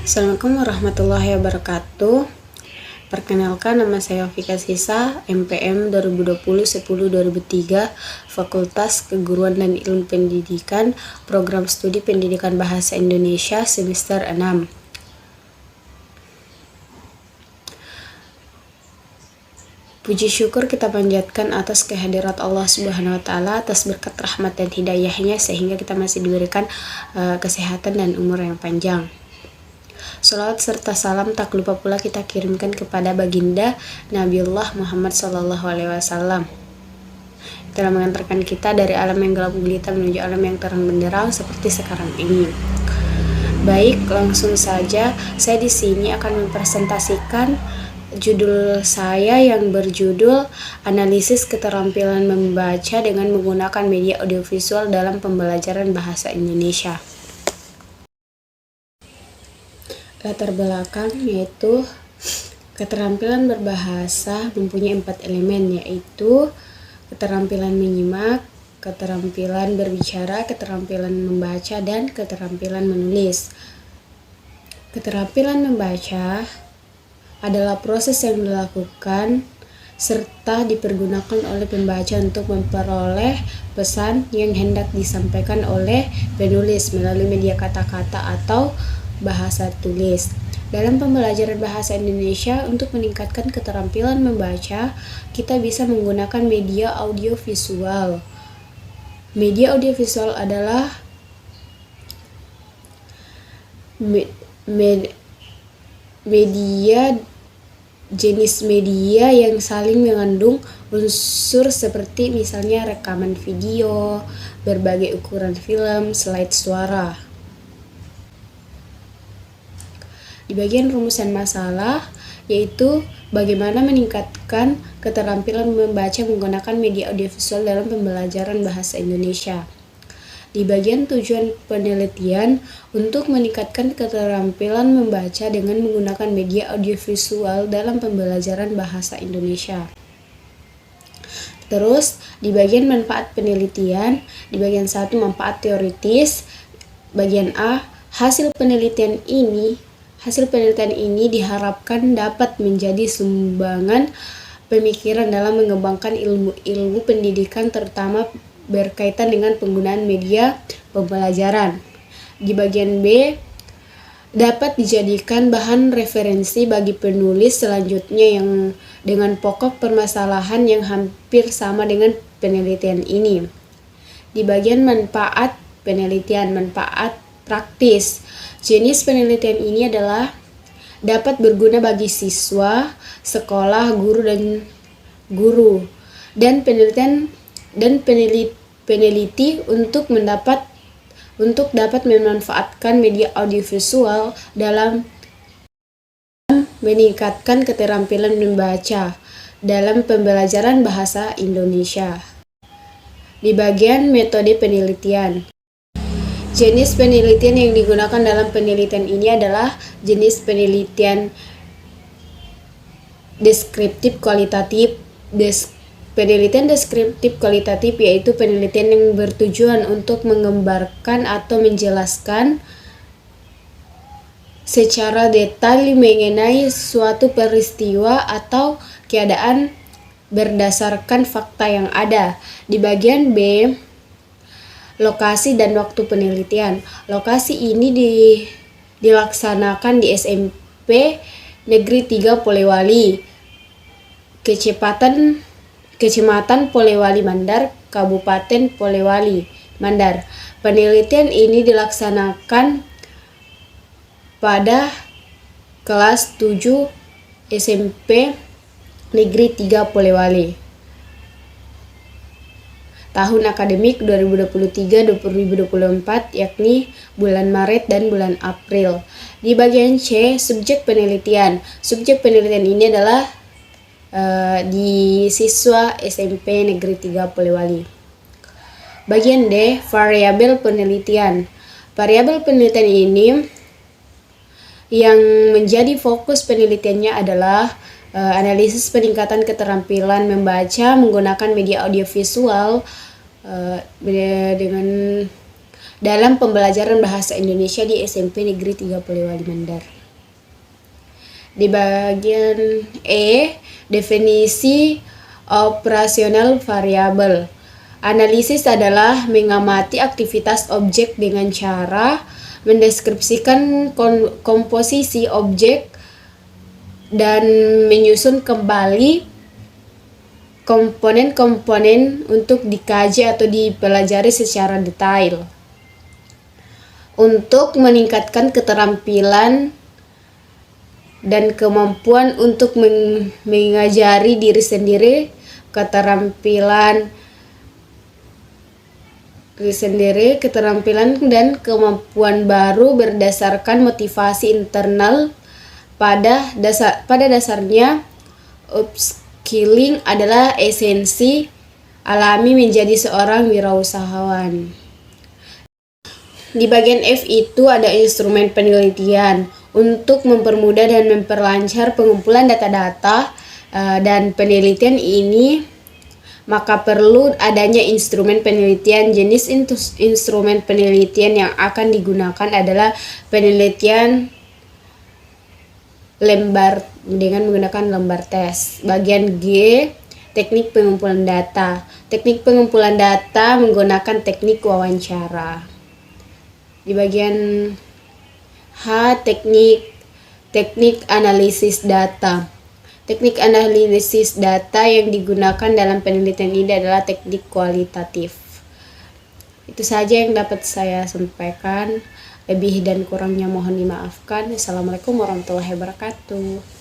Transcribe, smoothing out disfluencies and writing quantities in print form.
Assalamualaikum warahmatullahi wabarakatuh. Perkenalkan, nama saya Fika Sisa, MPM 2020-10-2003, Fakultas Keguruan dan Ilmu Pendidikan, Program Studi Pendidikan Bahasa Indonesia, semester 6. Puji syukur kita panjatkan atas kehadirat Allah Subhanahu wa Ta'ala, atas berkat rahmat dan hidayahnya sehingga kita masih diberikan kesehatan dan umur yang panjang. Salawat serta salam tak lupa pula kita kirimkan kepada baginda Nabiullah Muhammad SAW, telah mengantarkan kita dari alam yang gelap gulita menuju alam yang terang benderang seperti sekarang ini. Baik, langsung saja saya di sini akan mempresentasikan judul saya yang berjudul Analisis Keterampilan Membaca dengan Menggunakan Media Audiovisual dalam Pembelajaran Bahasa Indonesia. Latar belakang yaitu keterampilan berbahasa mempunyai 4 elemen, yaitu keterampilan menyimak, keterampilan berbicara, keterampilan membaca, dan keterampilan menulis. Keterampilan membaca adalah proses yang dilakukan serta dipergunakan oleh pembaca untuk memperoleh pesan yang hendak disampaikan oleh penulis melalui media kata-kata atau bahasa tulis. Dalam pembelajaran bahasa Indonesia, untuk meningkatkan keterampilan membaca, kita bisa menggunakan media audiovisual. Media audiovisual adalah jenis media yang saling mengandung unsur seperti misalnya rekaman video, berbagai ukuran film, slide suara. Di bagian rumusan masalah, yaitu bagaimana meningkatkan keterampilan membaca menggunakan media audiovisual dalam pembelajaran bahasa Indonesia. Di bagian tujuan penelitian, untuk meningkatkan keterampilan membaca dengan menggunakan media audiovisual dalam pembelajaran bahasa Indonesia. Terus, di bagian manfaat penelitian, di bagian 1 manfaat teoritis, bagian A, hasil penelitian ini diharapkan dapat menjadi sumbangan pemikiran dalam mengembangkan ilmu pendidikan, terutama berkaitan dengan penggunaan media pembelajaran. Di bagian B, dapat dijadikan bahan referensi bagi penulis selanjutnya yang dengan pokok permasalahan yang hampir sama dengan penelitian ini. Di bagian manfaat penelitian, manfaat praktis. Jenis penelitian ini adalah dapat berguna bagi siswa, sekolah, guru, dan peneliti untuk dapat memanfaatkan media audiovisual dalam meningkatkan keterampilan membaca dalam pembelajaran bahasa Indonesia. Di bagian metode penelitian, jenis penelitian yang digunakan dalam penelitian ini adalah jenis penelitian deskriptif kualitatif. Penelitian deskriptif kualitatif yaitu penelitian yang bertujuan untuk menggambarkan atau menjelaskan secara detail mengenai suatu peristiwa atau keadaan berdasarkan fakta yang ada. Di bagian B, lokasi dan waktu penelitian. Lokasi ini dilaksanakan di SMP Negeri 3 Polewali, Kecamatan Polewali Mandar, Kabupaten Polewali Mandar. Penelitian ini dilaksanakan pada kelas 7 SMP Negeri 3 Polewali. Tahun akademik 2023-2024, yakni bulan Maret dan bulan April. Di bagian C, subjek penelitian. Subjek penelitian ini adalah di siswa SMP Negeri 3 Polewali. Bagian D, variabel penelitian. Variabel penelitian ini yang menjadi fokus penelitiannya adalah analisis peningkatan keterampilan membaca menggunakan media audiovisual dalam pembelajaran bahasa Indonesia di SMP Negeri 30 Wali Mandar. Di bagian E, definisi operasional variabel. Analisis adalah mengamati aktivitas objek dengan cara mendeskripsikan komposisi objek dan menyusun kembali komponen-komponen untuk dikaji atau dipelajari secara detail. Untuk meningkatkan keterampilan dan kemampuan untuk mengajari diri sendiri, keterampilan dan kemampuan baru berdasarkan motivasi internal. Pada dasarnya, upskilling adalah esensi alami menjadi seorang wirausahawan. Di bagian F itu ada instrumen penelitian untuk mempermudah dan memperlancar pengumpulan data-data dan penelitian ini, maka perlu adanya instrumen penelitian. Jenis instrumen penelitian yang akan digunakan adalah penelitian lembar dengan menggunakan lembar tes. Bagian G, teknik pengumpulan data. Teknik pengumpulan data menggunakan teknik wawancara. Di bagian H, teknik analisis data. Teknik analisis data yang digunakan dalam penelitian ini adalah teknik kualitatif. Itu saja yang dapat saya sampaikan. Lebih dan kurangnya mohon dimaafkan. Assalamualaikum warahmatullahi wabarakatuh.